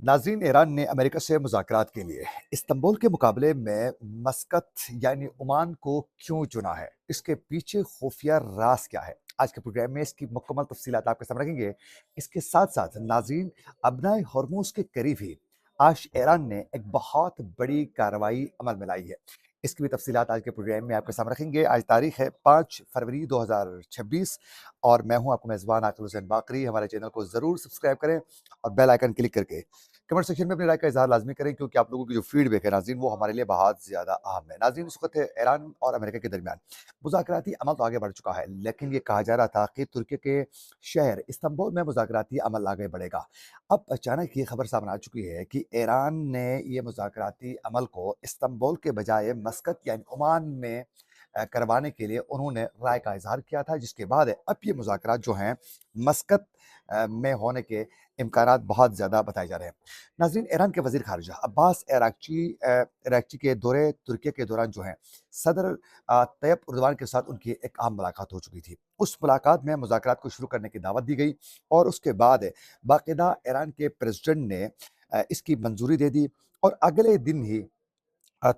नाज़रीन, ईरान ने अमेरिका से मुज़ाकरात के लिए इस्तांबुल के मुकाबले में मस्कत यानी ओमान को क्यों चुना है? इसके पीछे खुफिया राज क्या है? आज के प्रोग्राम में इसकी मुकम्मल तफसीलात आपके सामने रखेंगे। इसके साथ साथ नाज़रीन, अबनाए हॉर्मूज़ के करीब ही आज ईरान ने एक बहुत बड़ी कार्रवाई अमल में लाई है। इसकी भी तफसीलात आज के प्रोग्राम में आपके सामने रखेंगे। आज तारीख है 5 फरवरी 2026 और मैं हूं आपका मेज़बान आकिल हुसैन बाकरी। हमारे चैनल को ज़रूर सब्सक्राइब करें और बेल आइकन क्लिक करके कमेंट सेक्शन में अपनी राय का इज़हार लाज़मी करें, क्योंकि आप लोगों की जो फीडबैक है नाज़रीन, वो हमारे लिए बहुत ज़्यादा अहम है। नाज़रीन, इस वक़्त ईरान और अमेरिका के दरमियान मुज़ाकराती अमल तो आगे बढ़ चुका है, लेकिन ये कहा जा रहा था कि तुर्की के शहर इस्तांबुल में मुज़ाकराती अमल आगे बढ़ेगा। अब अचानक ये खबर सामने आ चुकी है कि ईरान ने ये मुज़ाकराती अमल को इस्तांबुल के बजाय मस्कत यानी ओमान में करवाने के लिए उन्होंने राय का इज़हार किया था, जिसके बाद अब ये मुज़ाकरात जो हैं मस्कत में होने के इम्कानात बहुत ज़्यादा बताए जा रहे हैं। नाज़रीन, ईरान के वज़ीर ख़ारिजा अब्बास अराग़ची के दौरे तुर्की के दौरान जो हैं सदर तैयब एर्दोग़ान के साथ उनकी एक अहम मुलाकात हो चुकी थी। उस मुलाकात में मुज़ाकरात को शुरू करने की दावत दी गई और उसके बाद बाकायदा ईरान के प्रेसिडेंट ने इसकी मंजूरी दे दी और अगले दिन ही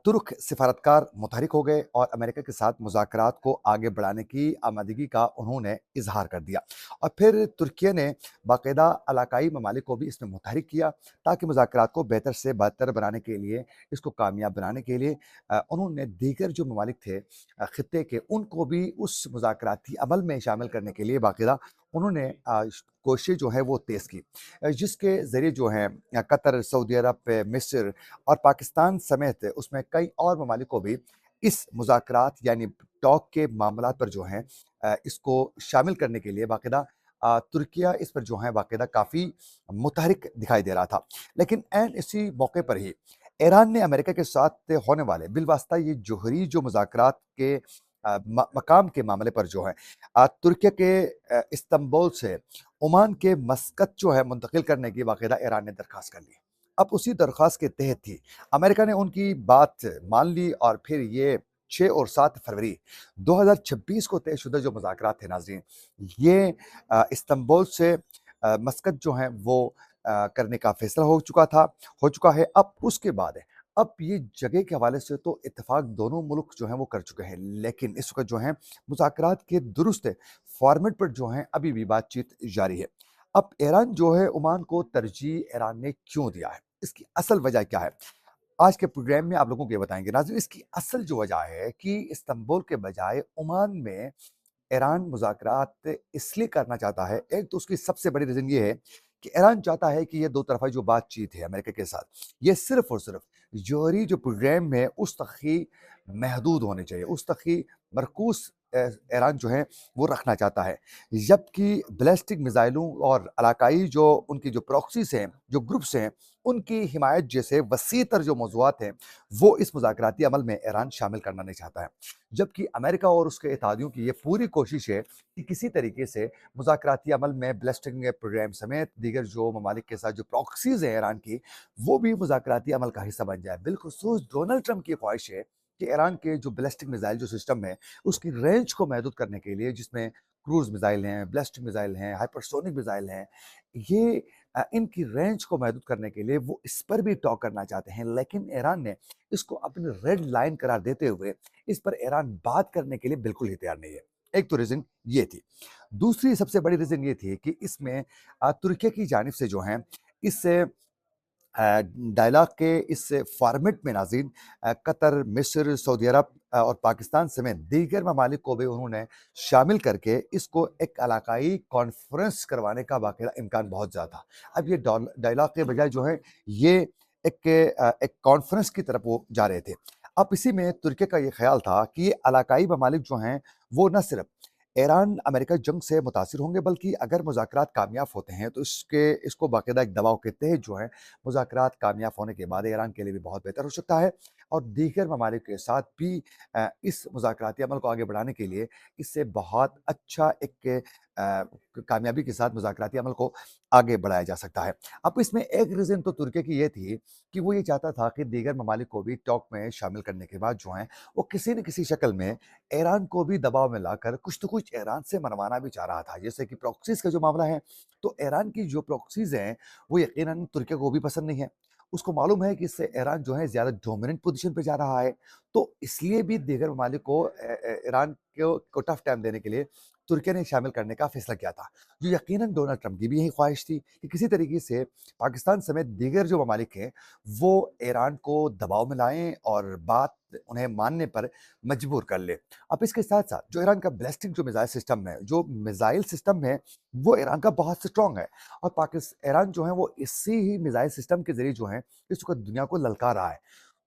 तुर्क सिफारतकार मुतहरिक हो गए और अमेरिका के साथ मुज़ाकरात को आगे बढ़ाने की आमादगी का उन्होंने इजहार कर दिया। और फिर तुर्की ने बाकायदा इलाकाई ममालिक को भी इसमें मुतहरिक किया, ताकि मुज़ाकरात को बेहतर से बेहतर बनाने के लिए, इसको कामयाब बनाने के लिए उन्होंने दीगर जो ममालिक थे खित्ते के, उनको भी उस मुज़ाकराती अमल में शामिल करने के लिए बाकायदा उन्होंने कोशिश जो है वो तेज़ की, जिसके ज़रिए जो है कतर, सऊदी अरब, मिस्र और पाकिस्तान समेत उसमें कई और ममालिक को भी इस मुज़ाकरात यानी टॉक के मामलात पर जो हैं इसको शामिल करने के लिए बाकायदा तुर्किया इस पर जो है बाकायदा काफ़ी मुतहरिक दिखाई दे रहा था। लेकिन ऐन इसी मौके पर ही ईरान ने अमेरिका के साथ होने वाले बिलवास्ता ये जोहरी जो मुज़ाकरात के मकाम के मामले पर जो है तुर्की के इस्तांबुल से ओमान के मस्कत जो है मुंतकिल करने की बाकायदा ईरान ने दरख्वास्त कर ली। अब उसी दरख्वास्त के तहत ही अमेरिका ने उनकी बात मान ली और फिर ये 6 और 7 फरवरी 2026 को तयशुदा जो मुज़ाकरात थे नाज़रीन, ये इस्तांबुल से मस्कत जो हैं वो करने का फैसला हो चुका है। अब उसके बाद अब ये जगह के हवाले से तो इत्तेफ़ाक दोनों मुल्क जो हैं वो कर चुके हैं, लेकिन इस वक़्त जो है मुज़ाकरात के दुरुस्त फ़ॉर्मेट पर जो है अभी भी बातचीत जारी है। अब ईरान जो है ओमान को तरजीह ईरान ने क्यों दिया है? इसकी असल वजह क्या है? आज के प्रोग्राम में आप लोगों को ये बताएँगे। नाज़रीन, इसकी असल जो वजह है कि इस्तांबुल के बजाय ओमान में ईरान मुज़ाकरात इसलिए करना चाहता है, एक तो उसकी सबसे बड़ी रीज़न ये है कि ईरान चाहता है कि ये दो तरफ़ा जो बातचीत है अमेरिका के साथ, ये सिर्फ़ और सिर्फ़ जौहरी जो प्रोग्राम है उस तक ही महदूद होने चाहिए, उस तक ही मरकूज़ ईरान जो है वो रखना चाहता है। जबकि बैलिस्टिक मिसाइलों और इलाकाई जो उनकी जो प्रॉक्सीज़ हैं, जो ग्रुप्स हैं, उनकी हिमायत जैसे वसीअतर जो मौज़ूआत हैं, वो इस मुज़ाकराती अमल में ईरान शामिल करना नहीं चाहता है। जबकि अमेरिका और उसके इत्तेहादियों की ये पूरी कोशिश है कि किसी तरीके से मुज़ाकराती अमल में बैलिस्टिक प्रोग्राम समेत दीगर जो ममालिक के साथ जो प्रॉक्सीज़ हैं ईरान की, वो भी मुज़ाकराती अमल का हिस्सा बन जाए। बिलख़ुसूस डोनाल्ड ट्रंप की ख्वाहिश है कि ईरान के जो बैलिस्टिक मिसाइल जो सिस्टम है, उसकी रेंज को महदूद करने के लिए, जिसमें क्रूज़ मिसाइल हैं, बैलिस्टिक मिसाइल हैं, हाइपरसोनिक मिसाइल हैं, ये इनकी रेंज को महदूद करने के लिए वो इस पर भी टॉक करना चाहते हैं। लेकिन ईरान ने इसको अपनी रेड लाइन करार देते हुए इस पर ईरान बात करने के लिए बिल्कुल ही तैयार नहीं है। एक तो रीज़न ये थी। दूसरी सबसे बड़ी रीज़न ये थी कि इसमें तुर्की की जानिब से जो हैं इस डायलॉग के इस फॉर्मेट में नाज़रीन कतर, मिस्र, सऊदी अरब और पाकिस्तान समेत दीगर ममालिक को भी उन्होंने शामिल करके इसको एक इलाकाई कॉन्फ्रेंस करवाने का बाकायदा इम्कान बहुत ज़्यादा था। अब ये डायलॉग के बजाय जो है ये एक कॉन्फ्रेंस की तरफ वो जा रहे थे। अब इसी में तुर्की का ये ख़्याल था कि ये इलाकाई ममालिक जो हैं वो न सिर्फ़ ईरान अमेरिका जंग से मुतासिर होंगे, बल्कि अगर मुज़ाकरात कामयाब होते हैं तो इसको बाकायदा एक दबाव के तहत जो है मुज़ाकरात कामयाब होने के बाद ईरान के लिए भी बहुत बेहतर हो सकता है। और दीगर ममालिक के साथ भी इस मुज़ाकराती अमल को आगे बढ़ाने के लिए इससे बहुत अच्छा एक कामयाबी के साथ मुज़ाकराती अमल को आगे बढ़ाया जा सकता है। अब इसमें एक रीज़न तो तुर्की की ये थी कि वो ये चाहता था कि दीगर ममालिक को भी टॉक में शामिल करने के बाद जो है, वो किसी न किसी शक्ल में ईरान को भी दबाव में लाकर कुछ तो कुछ ईरान से मनवाना भी चाह रहा था। जैसे कि प्रॉक्सीज़ का जो मामला है, तो ईरान की जो प्रॉक्सीज़ हैं, वो यकीनन तुर्की को भी पसंद नहीं है। उसको मालूम है कि इससे ईरान जो है ज़्यादा डोमिनेंट पोज़ीशन पे जा रहा है, तो इसलिए भी दीगर ममालिक को ईरान को टफ़ टाइम देने के लिए तुर्की ने शामिल करने का फैसला किया था। जो यकीनन डोनाल्ड ट्रंप की भी यही ख्वाहिश थी कि किसी तरीके से पाकिस्तान समेत दीगर जो ममालिक हैं, वो ईरान को दबाव में लाएँ और बात उन्हें मानने पर मजबूर कर लें। अब इसके साथ-साथ जो ईरान का बैलिस्टिक जो मिसाइल सिस्टम है, वो ईरान का बहुत स्ट्रॉन्ग है और ईरान जो है वो इसी ही मिसाइल सिस्टम के ज़रिए जो है इस वक़्त दुनिया को ललकार रहा है।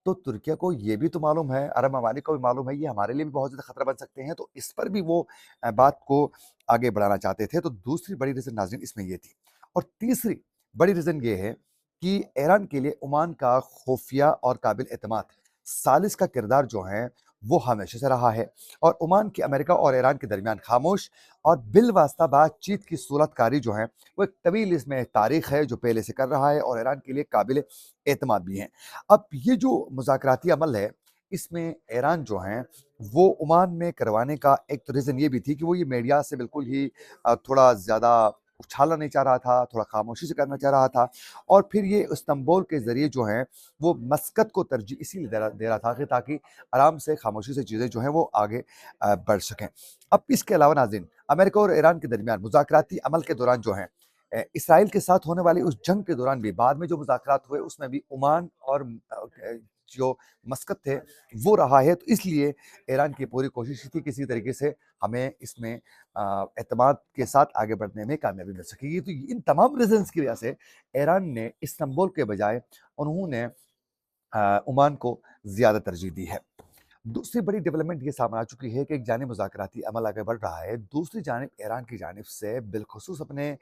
तो तुर्किया को ये भी तो मालूम है, अरब ममालिक को भी मालूम है, ये हमारे लिए भी बहुत ज़्यादा खतरा बन सकते हैं, तो इस पर भी वो बात को आगे बढ़ाना चाहते थे। तो दूसरी बड़ी रीज़न नाज़रीन इसमें ये थी। और तीसरी बड़ी रीज़न ये है कि ईरान के लिए ओमान का खुफिया और काबिल एतमाद सालिस का किरदार जो है, वो हमेशा से रहा है और ओमान की अमेरिका और ईरान के दरमियान खामोश और बिलवास्ता बातचीत की सूरतकारी जो है, वो एक तवील इसमें तारीख है जो पहले से कर रहा है और ईरान के लिए काबिल एतमाद भी है। अब ये जो मुज़ाकराती अमल है, इसमें ईरान जो है, वो ओमान में करवाने का एक तो रीज़न ये भी थी कि वो ये मीडिया से बिल्कुल ही थोड़ा ज़्यादा उछालना नहीं चाह रहा था, थोड़ा खामोशी से करना चाह रहा था और फिर ये इस्तांबुल के ज़रिए जो है, वो मस्कत को तरजीह इसीलिए दे रहा था कि ताकि आराम से खामोशी से चीज़ें जो हैं वो आगे बढ़ सकें। अब इसके अलावा नाज़रीन, अमेरिका और ईरान के दरमियान मुज़ाकराती अमल के दौरान जो है इसराइल के साथ होने वाली उस जंग के दौरान भी बाद में जो मुज़ाकरात हुए उसमें भी ओमान और जो मस्कत थे वो रहा है। तो इसलिए ईरान की पूरी कोशिश थी किसी तरीके से हमें इसमें एतमाद के साथ आगे बढ़ने में कामयाबी मिल सकेगी। तो इन तमाम रीज़न्स की वजह से ईरान ने इस्तांबुल के बजाय उन्होंने ओमान को ज़्यादा तरजीह दी है। दूसरी बड़ी डेवलपमेंट ये सामने आ चुकी है कि एक जानिब मुज़ाकराती अमल आगे बढ़ रहा है, दूसरी जानिब ईरान की जानिब से बिलख़ुसूस अपने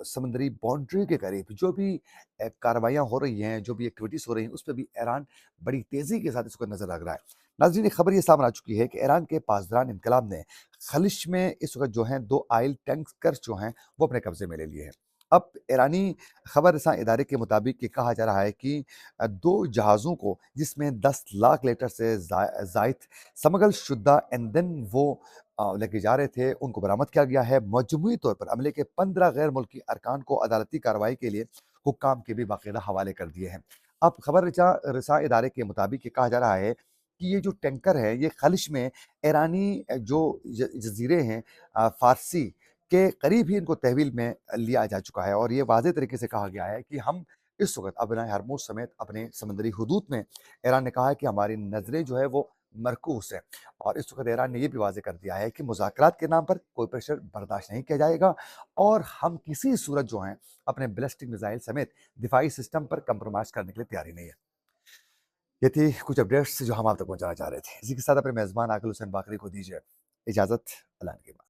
समुद्री बाउंड्री के करीब जो भी कार्रवाइयाँ हो रही हैं, जो भी एक्टिविटीज़ हो रही हैं, उस पे भी ईरान बड़ी तेज़ी के साथ इसको नज़र रख रहा है। नाज़रीन, एक खबर ये सामने आ चुकी है कि ईरान के पासदारान इनकलाब ने ख़लिज में इस वक़्त जो हैं 2 ऑयल टैंकर्स जो हैं, वो अपने कब्ज़े में ले लिए हैं। अब ईरानी खबर रसां इदारे के मुताबिक ये कहा जा रहा है कि 2 जहाज़ों को जिसमें 10 लाख लीटर से ज़ायद समगल शुद्दा ईंधन वो लेके जा रहे थे, उनको बरामद किया गया है। मजमूई तौर पर अमले के 15 गैर मुल्की अरकान को अदालती कार्रवाई के लिए हुक्काम के भी बाकायदा हवाले कर दिए हैं। अब खबर रसां इदारे के मुताबिक ये कहा जा रहा है कि ये जो टैंकर है, ये ख़लिज में ईरानी जो जज़ीरे हैं फ़ारसी के करीब ही इनको तहवील में लिया जा चुका है और ये वाज़ेह तरीके से कहा गया है कि हम इस वक़्त अपना हरमुज़ समेत अपने समुद्री हुदूद में ईरान ने कहा है कि हमारी नज़रें जो है वो मरकूज़ हैं और इस वक़्त ईरान ने ये भी वाज़ेह कर दिया है कि मुज़ाकरात के नाम पर कोई प्रेशर बर्दाश्त नहीं किया जाएगा और हम किसी सूरत जो है अपने बैलिस्टिक मिसाइल समेत दिफाई सिस्टम पर कंप्रोमाइज़ करने के लिए तैयार ही नहीं है। ये थी कुछ अपडेट्स जो हम आप तक पहुँचाना चाह रहे थे। इसी के साथ अपने मेज़बान आकिल हुसैन बाकरी को दीजिए इजाज़त। अल्लाह ने के बाद।